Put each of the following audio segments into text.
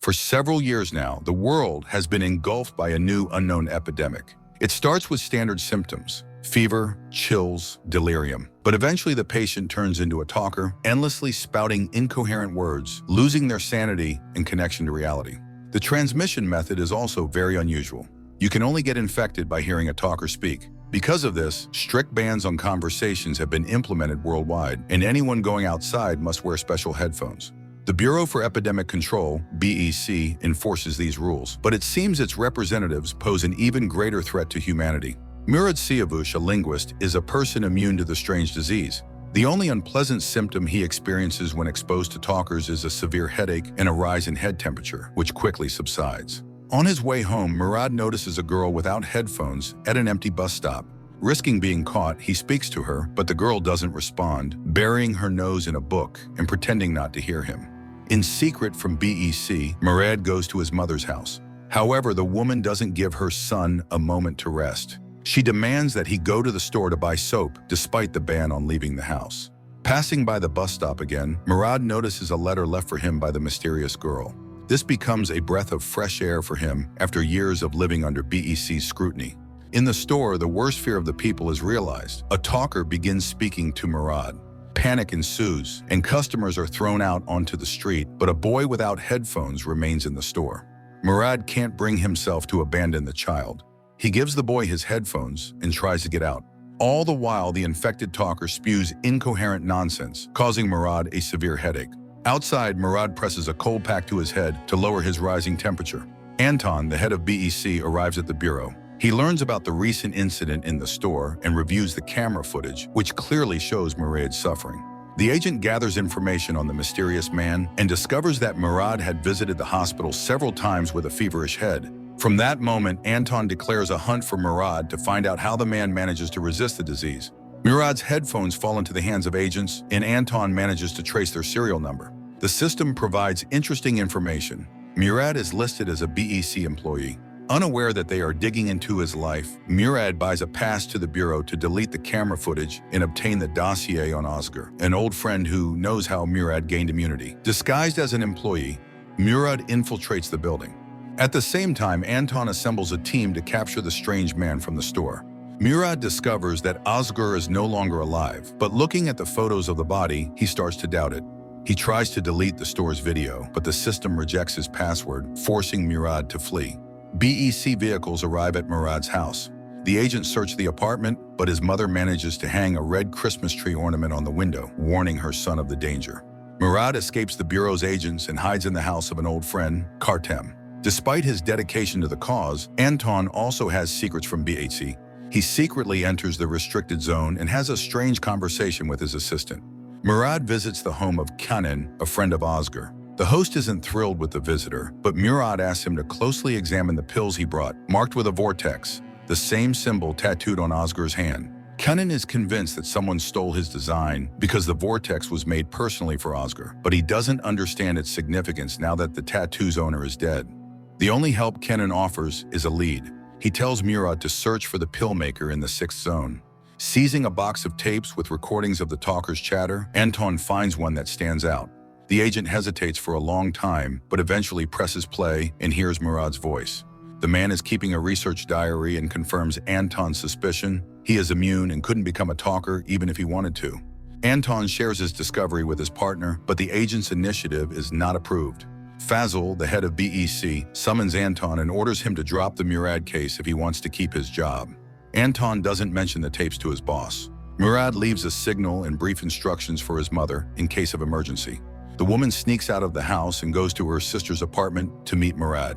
For several years now, the world has been engulfed by a new unknown epidemic. It starts with standard symptoms: fever, chills, delirium. But eventually the patient turns into a talker, endlessly spouting incoherent words, losing their sanity and connection to reality. The transmission method is also very unusual. You can only get infected by hearing a talker speak. Because of this, strict bans on conversations have been implemented worldwide, and anyone going outside must wear special headphones. The Bureau for Epidemic Control, BEC, enforces these rules, but it seems its representatives pose an even greater threat to humanity. Morad, a linguist, is a person immune to the strange disease. The only unpleasant symptom he experiences when exposed to talkers is a severe headache and a rise in head temperature, which quickly subsides. On his way home, Morad notices a girl without headphones at an empty bus stop. Risking being caught, he speaks to her, but the girl doesn't respond, burying her nose in a book and pretending not to hear him. In secret from BEC, Morad goes to his mother's house. However, the woman doesn't give her son a moment to rest. She demands that he go to the store to buy soap, despite the ban on leaving the house. Passing by the bus stop again, Morad notices a letter left for him by the mysterious girl. This becomes a breath of fresh air for him after years of living under BEC's scrutiny. In the store, the worst fear of the people is realized. A talker begins speaking to Morad. Panic ensues, and customers are thrown out onto the street, but a boy without headphones remains in the store. Morad can't bring himself to abandon the child. He gives the boy his headphones and tries to get out. All the while, the infected talker spews incoherent nonsense, causing Morad a severe headache. Outside, Morad presses a cold pack to his head to lower his rising temperature. Anton, the head of BEC, arrives at the bureau. He learns about the recent incident in the store and reviews the camera footage, which clearly shows Morad's suffering. The agent gathers information on the mysterious man and discovers that Morad had visited the hospital several times with a feverish head. From that moment, Anton declares a hunt for Morad to find out how the man manages to resist the disease. Morad's headphones fall into the hands of agents, and Anton manages to trace their serial number. The system provides interesting information. Morad is listed as a BEC employee. Unaware that they are digging into his life, Morad buys a pass to the bureau to delete the camera footage and obtain the dossier on Ozgar, an old friend who knows how Morad gained immunity. Disguised as an employee, Morad infiltrates the building. At the same time, Anton assembles a team to capture the strange man from the store. Morad discovers that Ozgar is no longer alive, but looking at the photos of the body, he starts to doubt it. He tries to delete the store's video, but the system rejects his password, forcing Morad to flee. BEC vehicles arrive at Morad's house. The agents search the apartment, but his mother manages to hang a red Christmas tree ornament on the window, warning her son of the danger. Morad escapes the bureau's agents and hides in the house of an old friend, Kartem. Despite his dedication to the cause, Anton also has secrets from BEC. He secretly enters the restricted zone and has a strange conversation with his assistant. Morad visits the home of Kenan, a friend of Ozgar. The host isn't thrilled with the visitor, but Morad asks him to closely examine the pills he brought, marked with a vortex, the same symbol tattooed on Ozgar's hand. Kenan is convinced that someone stole his design because the vortex was made personally for Ozgar, but he doesn't understand its significance now that the tattoo's owner is dead. The only help Kenan offers is a lead. He tells Morad to search for the pill maker in the 6th zone. Seizing a box of tapes with recordings of the talker's chatter, Anton finds one that stands out. The agent hesitates for a long time, but eventually presses play and hears Morad's voice. The man is keeping a research diary and confirms Anton's suspicion. He is immune and couldn't become a talker even if he wanted to. Anton shares his discovery with his partner, but the agent's initiative is not approved. Fazil, the head of BEC, summons Anton and orders him to drop the Morad case if he wants to keep his job. Anton doesn't mention the tapes to his boss. Morad leaves a signal and brief instructions for his mother in case of emergency. The woman sneaks out of the house and goes to her sister's apartment to meet Morad.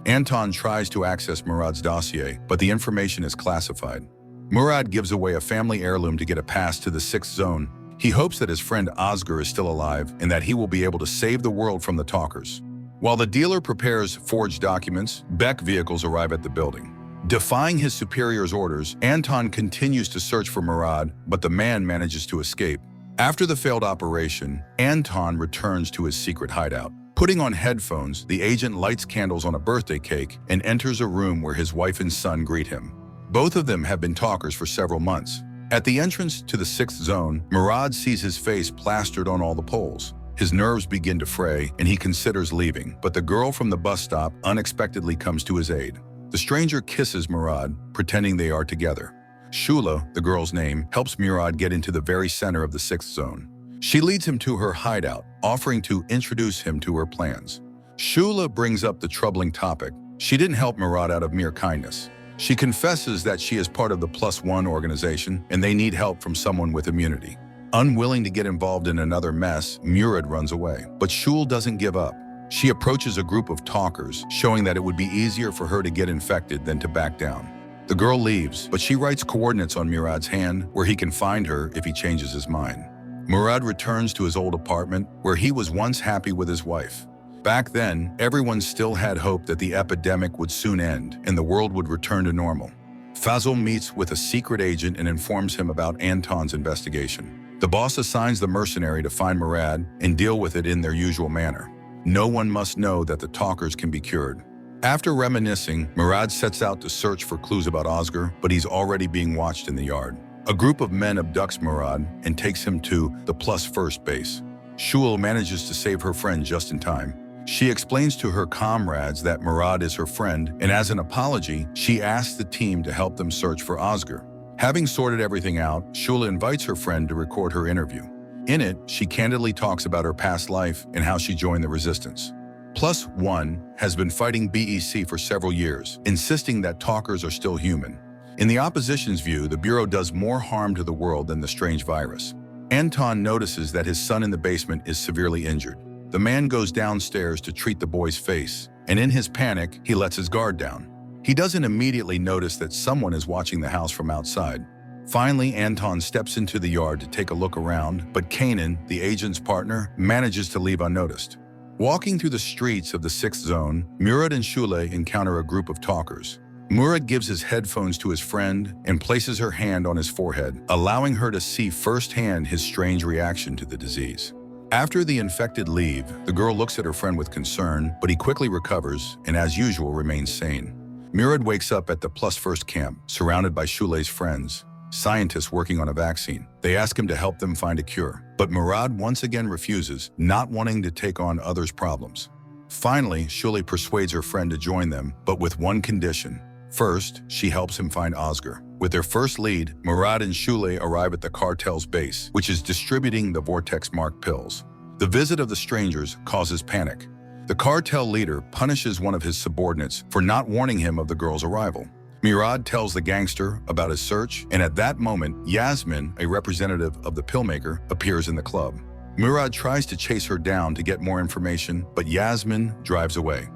Anton tries to access Morad's dossier, but the information is classified. Morad gives away a family heirloom to get a pass to the 6th zone. He hopes that his friend Ozgar is still alive and that he will be able to save the world from the talkers. While the dealer prepares forged documents, Beck vehicles arrive at the building. Defying his superior's orders, Anton continues to search for Morad, but the man manages to escape. After the failed operation, Anton returns to his secret hideout. Putting on headphones, the agent lights candles on a birthday cake and enters a room where his wife and son greet him. Both of them have been talkers for several months. At the entrance to the 6th zone, Morad sees his face plastered on all the poles. His nerves begin to fray, and he considers leaving, but the girl from the bus stop unexpectedly comes to his aid. The stranger kisses Morad, pretending they are together. Shula, the girl's name, helps Morad get into the very center of the 6th zone. She leads him to her hideout, offering to introduce him to her plans. Shula brings up the troubling topic. She didn't help Morad out of mere kindness. She confesses that she is part of the +1 organization and they need help from someone with immunity. Unwilling to get involved in another mess, Morad runs away. But Shula doesn't give up. She approaches a group of talkers, showing that it would be easier for her to get infected than to back down. The girl leaves, but she writes coordinates on Murad's hand where he can find her if he changes his mind. Morad returns to his old apartment where he was once happy with his wife. Back then, everyone still had hope that the epidemic would soon end and the world would return to normal. Fazil meets with a secret agent and informs him about Anton's investigation. The boss assigns the mercenary to find Morad and deal with it in their usual manner. No one must know that the talkers can be cured. After reminiscing, Morad sets out to search for clues about Ozgar, but he's already being watched in the yard. A group of men abducts Morad and takes him to the +1st base. Shula manages to save her friend just in time. She explains to her comrades that Morad is her friend, and as an apology, she asks the team to help them search for Ozgar. Having sorted everything out, Shula invites her friend to record her interview. In it, she candidly talks about her past life and how she joined the resistance. +1 has been fighting BEC for several years, insisting that talkers are still human. In the opposition's view, the Bureau does more harm to the world than the strange virus. Anton notices that his son in the basement is severely injured. The man goes downstairs to treat the boy's face, and in his panic, he lets his guard down. He doesn't immediately notice that someone is watching the house from outside. Finally, Anton steps into the yard to take a look around, but Kanan, the agent's partner, manages to leave unnoticed. Walking through the streets of the 6th zone, Morad and Shula encounter a group of talkers. Morad gives his headphones to his friend and places her hand on his forehead, allowing her to see firsthand his strange reaction to the disease. After the infected leave, the girl looks at her friend with concern, but he quickly recovers and, as usual, remains sane. Morad wakes up at the +1st camp, surrounded by Shula's friends, scientists working on a vaccine. They ask him to help them find a cure, but Morad once again refuses, not wanting to take on others' problems. Finally, Shula persuades her friend to join them, but with one condition. First, she helps him find Ozgar. With their first lead, Morad and Shula arrive at the cartel's base, which is distributing the vortex-marked pills. The visit of the strangers causes panic. The cartel leader punishes one of his subordinates for not warning him of the girl's arrival. Morad tells the gangster about his search, and at that moment, Yasmin, a representative of the pillmaker, appears in the club. Morad tries to chase her down to get more information, but Yasmin drives away.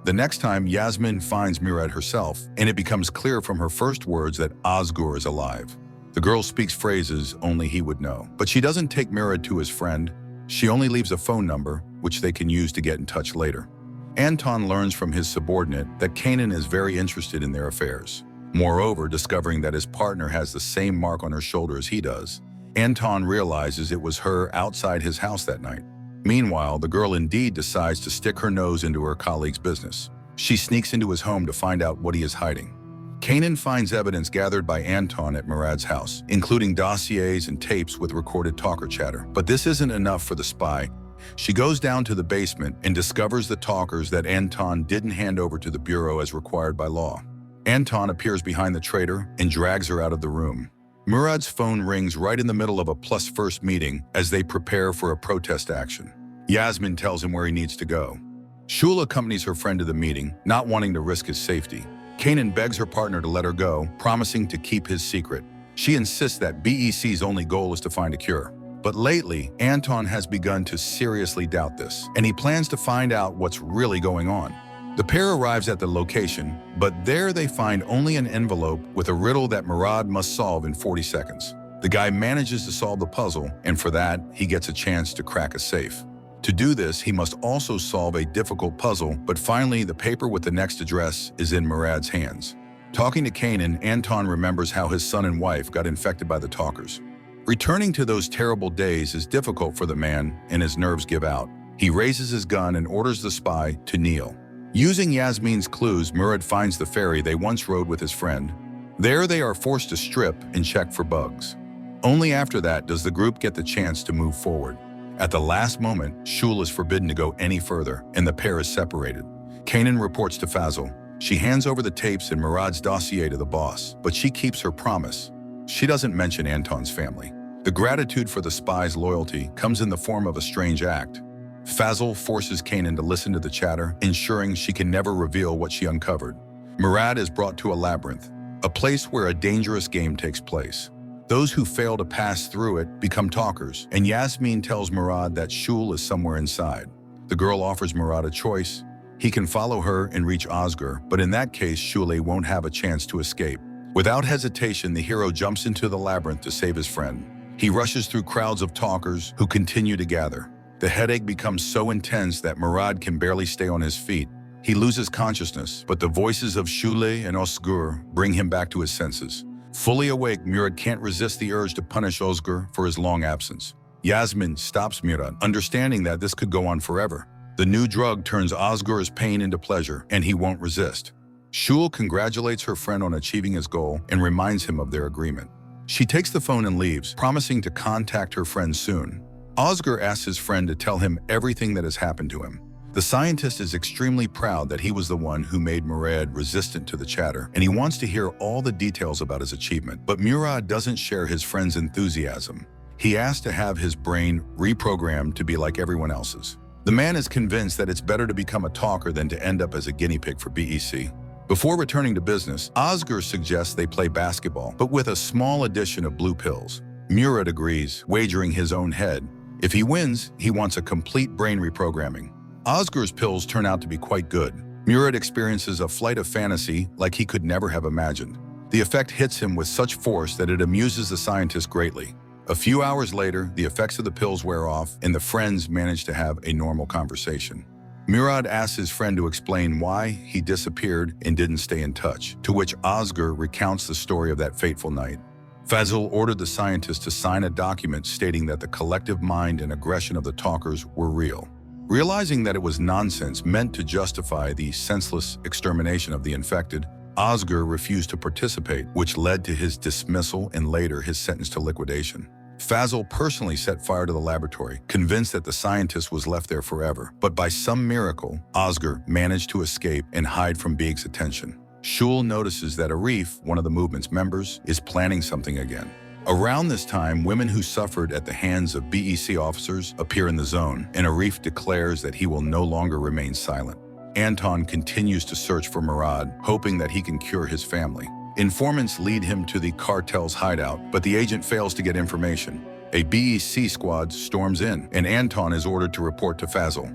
The next time, Yasmin finds Morad herself, and it becomes clear from her first words that Ozgar is alive. The girl speaks phrases only he would know, but she doesn't take Morad to his friend. She only leaves a phone number, which they can use to get in touch later. Anton learns from his subordinate that Kanan is very interested in their affairs. Moreover, discovering that his partner has the same mark on her shoulder as he does, Anton realizes it was her outside his house that night. Meanwhile, the girl indeed decides to stick her nose into her colleague's business. She sneaks into his home to find out what he is hiding. Kanan finds evidence gathered by Anton at Morad's house, including dossiers and tapes with recorded talker chatter. But this isn't enough for the spy. She goes down to the basement and discovers the talkers that Anton didn't hand over to the Bureau as required by law. Anton appears behind the traitor and drags her out of the room. Morad's phone rings right in the middle of a +1st meeting as they prepare for a protest action. Yasmin tells him where he needs to go. Shula accompanies her friend to the meeting, not wanting to risk his safety. Kanan begs her partner to let her go, promising to keep his secret. She insists that BEC's only goal is to find a cure. But lately, Anton has begun to seriously doubt this, and he plans to find out what's really going on. The pair arrives at the location, but there they find only an envelope with a riddle that Morad must solve in 40 seconds. The guy manages to solve the puzzle, and for that, he gets a chance to crack a safe. To do this, he must also solve a difficult puzzle, but finally, the paper with the next address is in Morad's hands. Talking to Kanan, Anton remembers how his son and wife got infected by the talkers. Returning to those terrible days is difficult for the man, and his nerves give out. He raises his gun and orders the spy to kneel. Using Yasmin's clues, Morad finds the ferry they once rode with his friend. There they are forced to strip and check for bugs. Only after that does the group get the chance to move forward. At the last moment, Shula is forbidden to go any further, and the pair is separated. Kanan reports to Fazil. She hands over the tapes and Murad's dossier to the boss, but she keeps her promise. She doesn't mention Anton's family. The gratitude for the spy's loyalty comes in the form of a strange act. Fazil forces Kanan to listen to the chatter, ensuring she can never reveal what she uncovered. Morad is brought to a labyrinth, a place where a dangerous game takes place. Those who fail to pass through it become talkers, and Yasmin tells Morad that Shula is somewhere inside. The girl offers Morad a choice. He can follow her and reach Ozgar, but in that case, Shula won't have a chance to escape. Without hesitation, the hero jumps into the labyrinth to save his friend. He rushes through crowds of talkers who continue to gather. The headache becomes so intense that Morad can barely stay on his feet. He loses consciousness, but the voices of Shula and Ozgar bring him back to his senses. Fully awake, Morad can't resist the urge to punish Ozgar for his long absence. Yasmin stops Morad, understanding that this could go on forever. The new drug turns Ozgar's pain into pleasure, and he won't resist. Shula congratulates her friend on achieving his goal and reminds him of their agreement. She takes the phone and leaves, promising to contact her friend soon. Ozgar asks his friend to tell him everything that has happened to him. The scientist is extremely proud that he was the one who made Morad resistant to the chatter, and he wants to hear all the details about his achievement. But Morad doesn't share his friend's enthusiasm. He asks to have his brain reprogrammed to be like everyone else's. The man is convinced that it's better to become a talker than to end up as a guinea pig for BEC. Before returning to business, Ozgar suggests they play basketball, but with a small addition of blue pills. Morad agrees, wagering his own head. If he wins, he wants a complete brain reprogramming. Ozgar's pills turn out to be quite good. Morad experiences a flight of fantasy like he could never have imagined. The effect hits him with such force that it amuses the scientist greatly. A few hours later, the effects of the pills wear off and the friends manage to have a normal conversation. Morad asks his friend to explain why he disappeared and didn't stay in touch, to which Ozgar recounts the story of that fateful night. Fazil ordered the scientist to sign a document stating that the collective mind and aggression of the talkers were real. Realizing that it was nonsense meant to justify the senseless extermination of the infected, Ozgar refused to participate, which led to his dismissal and later his sentence to liquidation. Fazil personally set fire to the laboratory, convinced that the scientist was left there forever. But by some miracle, Ozgar managed to escape and hide from Beeg's attention. Shula notices that Arif, one of the movement's members, is planning something again. Around this time, women who suffered at the hands of BEC officers appear in the zone, and Arif declares that he will no longer remain silent. Anton continues to search for Morad, hoping that he can cure his family. Informants lead him to the cartel's hideout, but the agent fails to get information. A BEC squad storms in, and Anton is ordered to report to Fazil.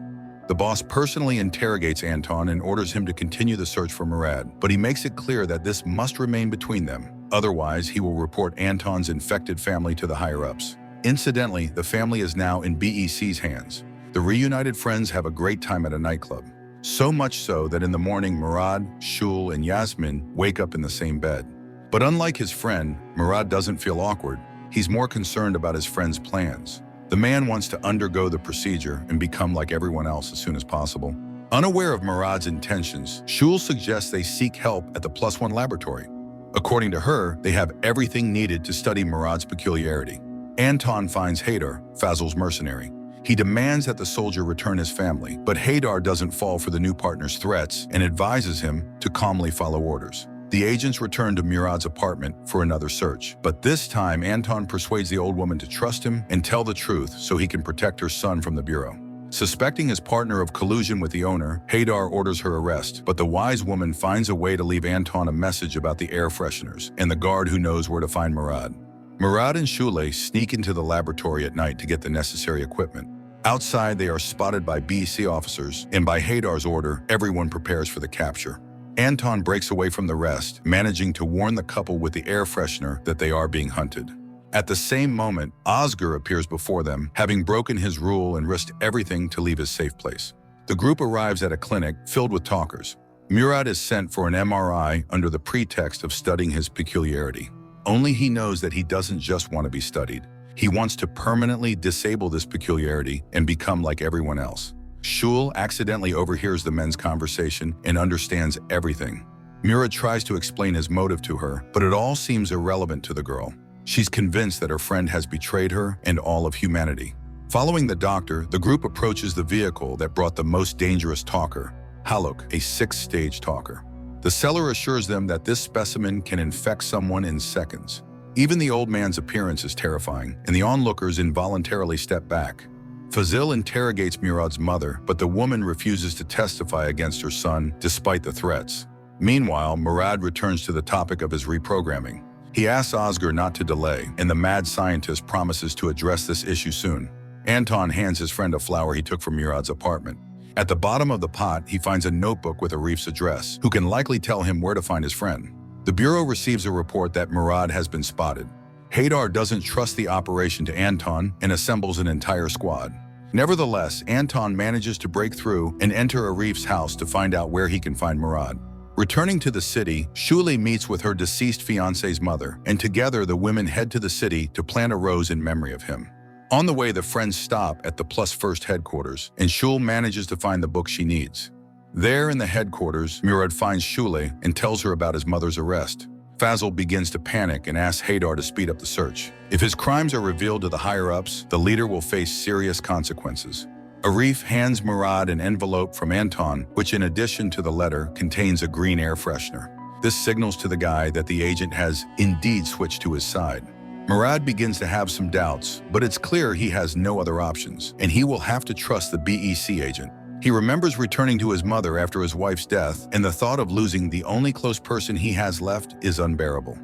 The boss personally interrogates Anton and orders him to continue the search for Morad, but he makes it clear that this must remain between them. Otherwise, he will report Anton's infected family to the higher-ups. Incidentally, the family is now in BEC's hands. The reunited friends have a great time at a nightclub. So much so that in the morning, Morad, Shula, and Yasmin wake up in the same bed. But unlike his friend, Morad doesn't feel awkward. He's more concerned about his friend's plans. The man wants to undergo the procedure and become like everyone else as soon as possible. Unaware of Murad's intentions, Shula suggests they seek help at the +1 laboratory. According to her, they have everything needed to study Murad's peculiarity. Anton finds Haydar, Fazil's mercenary. He demands that the soldier return his family, but Haydar doesn't fall for the new partner's threats and advises him to calmly follow orders. The agents return to Murad's apartment for another search, but this time Anton persuades the old woman to trust him and tell the truth so he can protect her son from the Bureau. Suspecting his partner of collusion with the owner, Haydar orders her arrest, but the wise woman finds a way to leave Anton a message about the air fresheners and the guard who knows where to find Morad. Morad and Shula sneak into the laboratory at night to get the necessary equipment. Outside, they are spotted by BEC officers, and by Haydar's order, everyone prepares for the capture. Anton breaks away from the rest, managing to warn the couple with the air freshener that they are being hunted. At the same moment, Ozgar appears before them, having broken his rule and risked everything to leave his safe place. The group arrives at a clinic filled with talkers. Morad is sent for an MRI under the pretext of studying his peculiarity. Only he knows that he doesn't just want to be studied. He wants to permanently disable this peculiarity and become like everyone else. Shula accidentally overhears the men's conversation and understands everything. Morad tries to explain his motive to her, but it all seems irrelevant to the girl. She's convinced that her friend has betrayed her and all of humanity. Following the doctor, the group approaches the vehicle that brought the most dangerous talker, Haluk, a 6-stage talker. The seller assures them that this specimen can infect someone in seconds. Even the old man's appearance is terrifying, and the onlookers involuntarily step back. Fazil interrogates Murad's mother, but the woman refuses to testify against her son despite the threats. Meanwhile, Morad returns to the topic of his reprogramming. He asks Ozgar not to delay, and the mad scientist promises to address this issue soon. Anton hands his friend a flower he took from Murad's apartment. At the bottom of the pot, he finds a notebook with Arif's address, who can likely tell him where to find his friend. The Bureau receives a report that Morad has been spotted. Haydar doesn't trust the operation to Anton and assembles an entire squad. Nevertheless, Anton manages to break through and enter Arif's house to find out where he can find Morad. Returning to the city, Shula meets with her deceased fiancé's mother, and together the women head to the city to plant a rose in memory of him. On the way, the friends stop at the Plus First headquarters, and Shula manages to find the book she needs. There in the headquarters, Morad finds Shula and tells her about his mother's arrest. Fazil begins to panic and asks Haydar to speed up the search. If his crimes are revealed to the higher-ups, the leader will face serious consequences. Arif hands Morad an envelope from Anton, which in addition to the letter, contains a green air freshener. This signals to the guy that the agent has indeed switched to his side. Morad begins to have some doubts, but it's clear he has no other options, and he will have to trust the BEC agent. He remembers returning to his mother after his wife's death, and the thought of losing the only close person he has left is unbearable.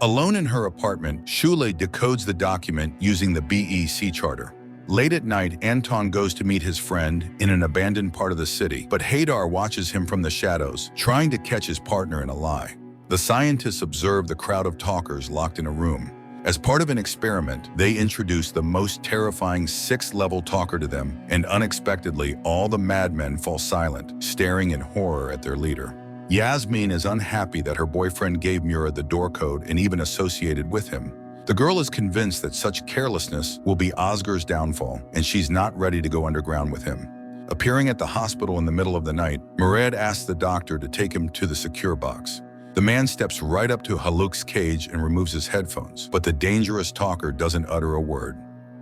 Alone in her apartment, Shula decodes the document using the BEC charter. Late at night, Anton goes to meet his friend in an abandoned part of the city, but Haydar watches him from the shadows, trying to catch his partner in a lie. The scientists observe the crowd of talkers locked in a room. As part of an experiment, they introduce the most terrifying 6th-level talker to them, and unexpectedly, all the madmen fall silent, staring in horror at their leader. Yasmin is unhappy that her boyfriend gave Murad the door code and even associated with him. The girl is convinced that such carelessness will be Ozgar's downfall, and she's not ready to go underground with him. Appearing at the hospital in the middle of the night, Morad asks the doctor to take him to the secure box. The man steps right up to Haluk's cage and removes his headphones, but the dangerous talker doesn't utter a word.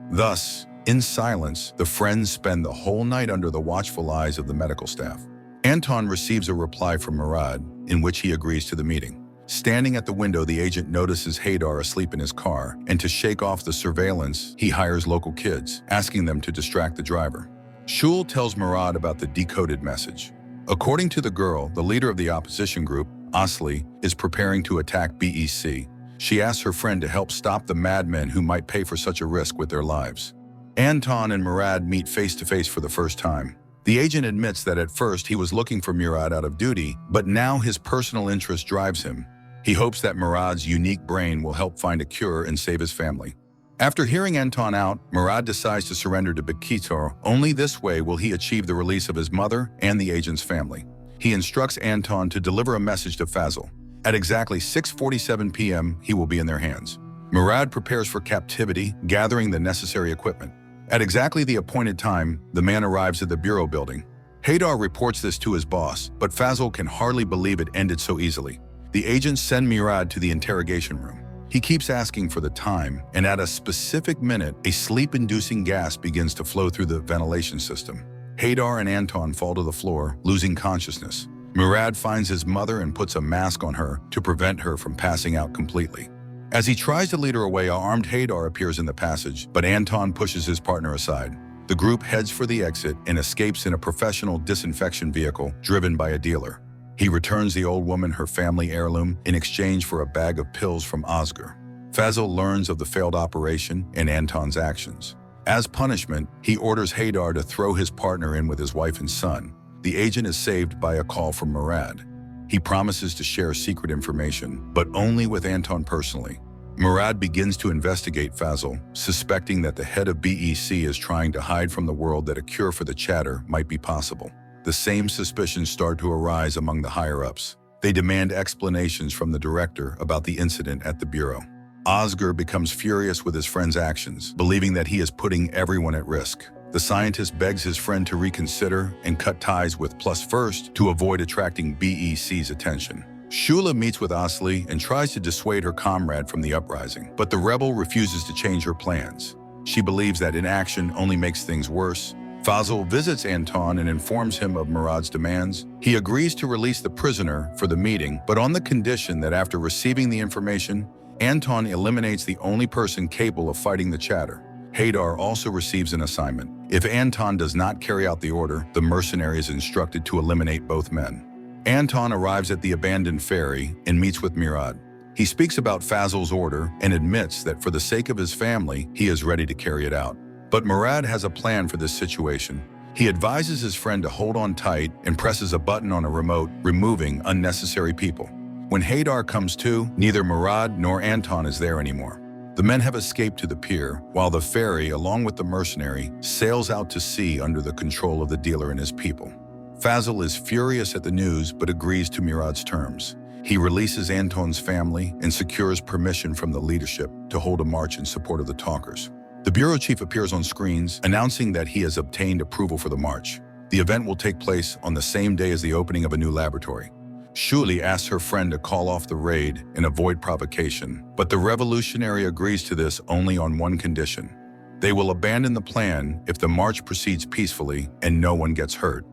Thus, in silence, the friends spend the whole night under the watchful eyes of the medical staff. Anton receives a reply from Morad, in which he agrees to the meeting. Standing at the window, the agent notices Haydar asleep in his car, and to shake off the surveillance, he hires local kids, asking them to distract the driver. Shula tells Morad about the decoded message. According to the girl, the leader of the opposition group, Asli, is preparing to attack BEC. She asks her friend to help stop the madmen who might pay for such a risk with their lives. Anton and Morad meet face-to-face for the first time. The agent admits that at first he was looking for Morad out of duty, but now his personal interest drives him. He hopes that Murad's unique brain will help find a cure and save his family. After hearing Anton out, Morad decides to surrender to Bekitor. Only this way will he achieve the release of his mother and the agent's family. He instructs Anton to deliver a message to Fazil. At exactly 6:47 p.m., he will be in their hands. Morad prepares for captivity, gathering the necessary equipment. At exactly the appointed time, the man arrives at the bureau building. Haydar reports this to his boss, but Fazil can hardly believe it ended so easily. The agents send Morad to the interrogation room. He keeps asking for the time, and at a specific minute, a sleep-inducing gas begins to flow through the ventilation system. Haydar and Anton fall to the floor, losing consciousness. Morad finds his mother and puts a mask on her to prevent her from passing out completely. As he tries to lead her away, a armed Haydar appears in the passage, but Anton pushes his partner aside. The group heads for the exit and escapes in a professional disinfection vehicle driven by a dealer. He returns the old woman her family heirloom in exchange for a bag of pills from Ozgar. Fazil learns of the failed operation and Anton's actions. As punishment, he orders Haydar to throw his partner in with his wife and son. The agent is saved by a call from Morad. He promises to share secret information, but only with Anton personally. Morad begins to investigate Fazil, suspecting that the head of BEC is trying to hide from the world that a cure for the chatter might be possible. The same suspicions start to arise among the higher-ups. They demand explanations from the director about the incident at the bureau. Ozgar becomes furious with his friend's actions, believing that he is putting everyone at risk. The scientist begs his friend to reconsider and cut ties with Plus First to avoid attracting BEC's attention. Shula meets with Asli and tries to dissuade her comrade from the uprising, but the rebel refuses to change her plans. She believes that inaction only makes things worse. Fazil visits Anton and informs him of Morad's demands. He agrees to release the prisoner for the meeting, but on the condition that after receiving the information, Anton eliminates the only person capable of fighting the chatter. Haydar also receives an assignment. If Anton does not carry out the order, the mercenary is instructed to eliminate both men. Anton arrives at the abandoned ferry and meets with Morad. He speaks about Fazil's order and admits that for the sake of his family, he is ready to carry it out. But Morad has a plan for this situation. He advises his friend to hold on tight and presses a button on a remote, removing unnecessary people. When Haydar comes to, neither Morad nor Anton is there anymore. The men have escaped to the pier, while the ferry, along with the mercenary, sails out to sea under the control of the dealer and his people. Fazil is furious at the news but agrees to Morad's terms. He releases Anton's family and secures permission from the leadership to hold a march in support of the talkers. The bureau chief appears on screens, announcing that he has obtained approval for the march. The event will take place on the same day as the opening of a new laboratory. Shula asks her friend to call off the raid and avoid provocation, but the revolutionary agrees to this only on one condition. They will abandon the plan if the march proceeds peacefully and no one gets hurt.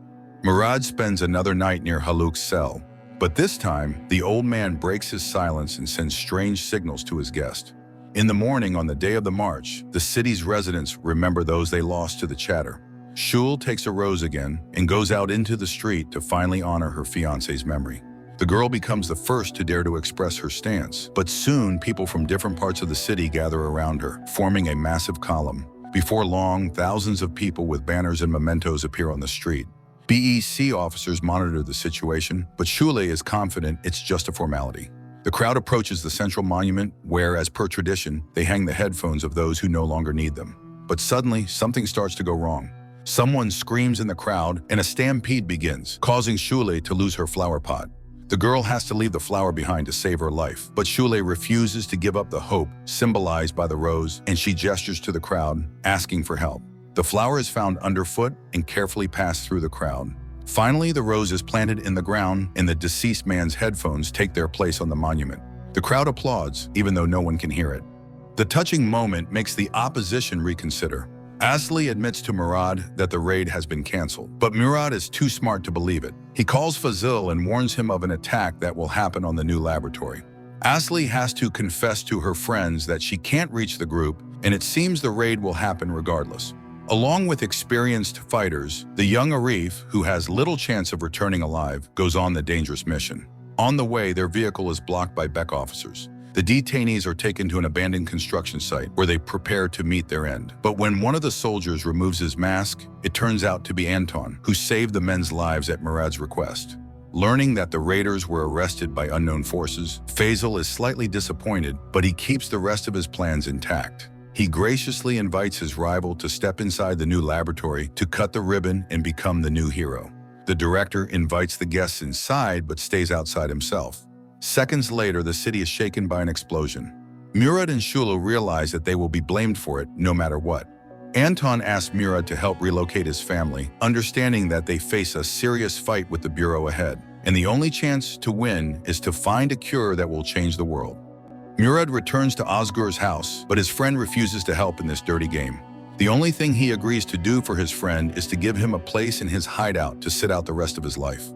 Morad spends another night near Haluk's cell, but this time, the old man breaks his silence and sends strange signals to his guest. In the morning on the day of the march, the city's residents remember those they lost to the chatter. Shula takes a rose again and goes out into the street to finally honor her fiancé's memory. The girl becomes the first to dare to express her stance, but soon people from different parts of the city gather around her, forming a massive column. Before long, thousands of people with banners and mementos appear on the street. BEC officers monitor the situation, but Shula is confident it's just a formality. The crowd approaches the central monument where, as per tradition, they hang the headphones of those who no longer need them. But suddenly, something starts to go wrong. Someone screams in the crowd and a stampede begins, causing Shula to lose her flower pot. The girl has to leave the flower behind to save her life, but Shula refuses to give up the hope symbolized by the rose, and she gestures to the crowd, asking for help. The flower is found underfoot and carefully passed through the crowd. Finally, the rose is planted in the ground and the deceased man's headphones take their place on the monument. The crowd applauds, even though no one can hear it. The touching moment makes the opposition reconsider. Asli admits to Morad that the raid has been canceled, but Morad is too smart to believe it. He calls Fazil and warns him of an attack that will happen on the new laboratory. Asli has to confess to her friends that she can't reach the group, and it seems the raid will happen regardless. Along with experienced fighters, the young Arif, who has little chance of returning alive, goes on the dangerous mission. On the way, their vehicle is blocked by Beck officers. The detainees are taken to an abandoned construction site where they prepare to meet their end. But when one of the soldiers removes his mask, it turns out to be Anton, who saved the men's lives at Morad's request. Learning that the raiders were arrested by unknown forces, Fazil is slightly disappointed, but he keeps the rest of his plans intact. He graciously invites his rival to step inside the new laboratory to cut the ribbon and become the new hero. The director invites the guests inside but stays outside himself. Seconds later, the city is shaken by an explosion. Morad and Shula realize that they will be blamed for it no matter what. Anton asks Morad to help relocate his family, understanding that they face a serious fight with the Bureau ahead, and the only chance to win is to find a cure that will change the world. Morad returns to Ozgar's house, but his friend refuses to help in this dirty game. The only thing he agrees to do for his friend is to give him a place in his hideout to sit out the rest of his life.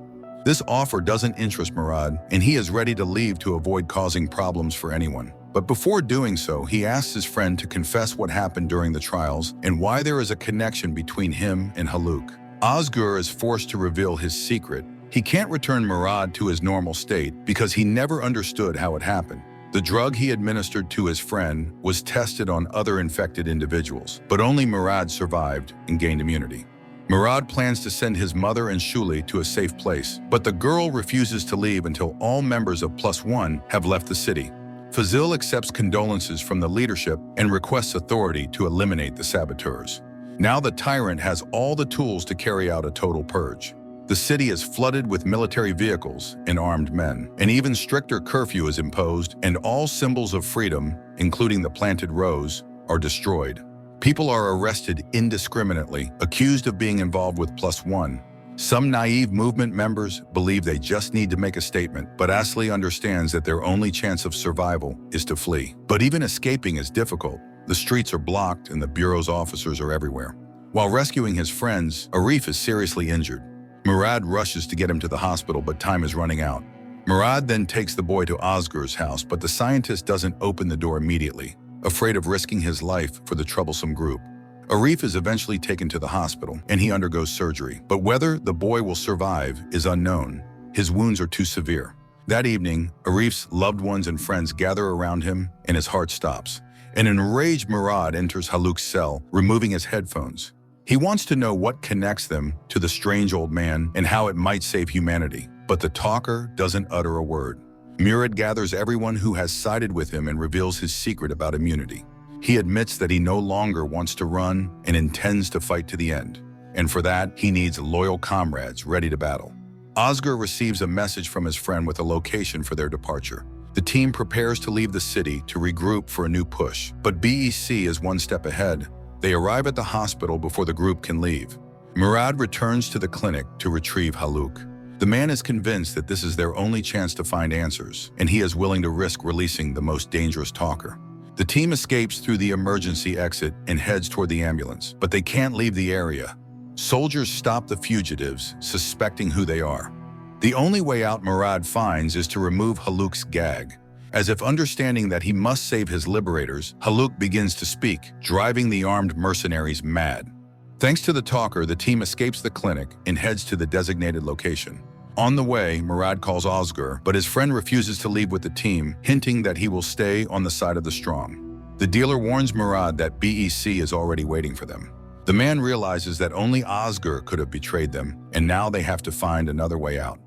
This offer doesn't interest Morad, and he is ready to leave to avoid causing problems for anyone. But before doing so, he asks his friend to confess what happened during the trials and why there is a connection between him and Haluk. Ozgar is forced to reveal his secret. He can't return Morad to his normal state because he never understood how it happened. The drug he administered to his friend was tested on other infected individuals, but only Morad survived and gained immunity. Morad plans to send his mother and Shula to a safe place, but the girl refuses to leave until all members of Plus One have left the city. Fazil accepts condolences from the leadership and requests authority to eliminate the saboteurs. Now the tyrant has all the tools to carry out a total purge. The city is flooded with military vehicles and armed men. An even stricter curfew is imposed, and all symbols of freedom, including the planted rose, are destroyed. People are arrested indiscriminately, accused of being involved with Plus One. Some naive movement members believe they just need to make a statement, but Asli understands that their only chance of survival is to flee. But even escaping is difficult. The streets are blocked and the Bureau's officers are everywhere. While rescuing his friends, Arif is seriously injured. Morad rushes to get him to the hospital, but time is running out. Morad then takes the boy to Ozgar's house, but the scientist doesn't open the door immediately, afraid of risking his life for the troublesome group. Arif is eventually taken to the hospital, and he undergoes surgery. But whether the boy will survive is unknown. His wounds are too severe. That evening, Arif's loved ones and friends gather around him, and his heart stops. An enraged Morad enters Haluk's cell, removing his headphones. He wants to know what connects them to the strange old man and how it might save humanity. But the talker doesn't utter a word. Morad gathers everyone who has sided with him and reveals his secret about immunity. He admits that he no longer wants to run and intends to fight to the end. And for that, he needs loyal comrades ready to battle. Ozgar receives a message from his friend with a location for their departure. The team prepares to leave the city to regroup for a new push. But BEC is one step ahead. They arrive at the hospital before the group can leave. Morad returns to the clinic to retrieve Haluk. The man is convinced that this is their only chance to find answers, and he is willing to risk releasing the most dangerous talker. The team escapes through the emergency exit and heads toward the ambulance, but they can't leave the area. Soldiers stop the fugitives, suspecting who they are. The only way out Morad finds is to remove Haluk's gag. As if understanding that he must save his liberators, Haluk begins to speak, driving the armed mercenaries mad. Thanks to the talker, the team escapes the clinic and heads to the designated location. On the way, Morad calls Ozgar, but his friend refuses to leave with the team, hinting that he will stay on the side of the strong. The dealer warns Morad that BEC is already waiting for them. The man realizes that only Ozgar could have betrayed them, and now they have to find another way out.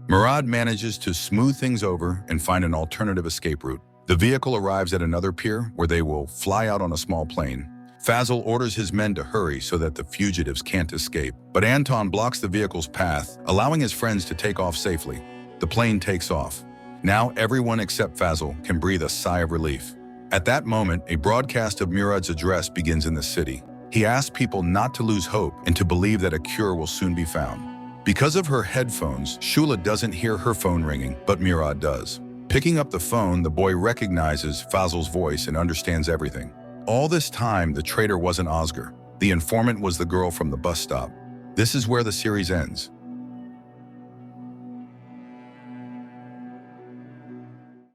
Morad manages to smooth things over and find an alternative escape route. The vehicle arrives at another pier where they will fly out on a small plane. Fazil orders his men to hurry so that the fugitives can't escape, but Anton blocks the vehicle's path, allowing his friends to take off safely. The plane takes off. Now everyone except Fazil can breathe a sigh of relief. At that moment, a broadcast of Murad's address begins in the city. He asks people not to lose hope and to believe that a cure will soon be found. Because of her headphones, Shula doesn't hear her phone ringing, but Morad does. Picking up the phone, the boy recognizes Fazil's voice and understands everything. All this time, the traitor wasn't Ozgar. The informant was the girl from the bus stop. This is where the series ends.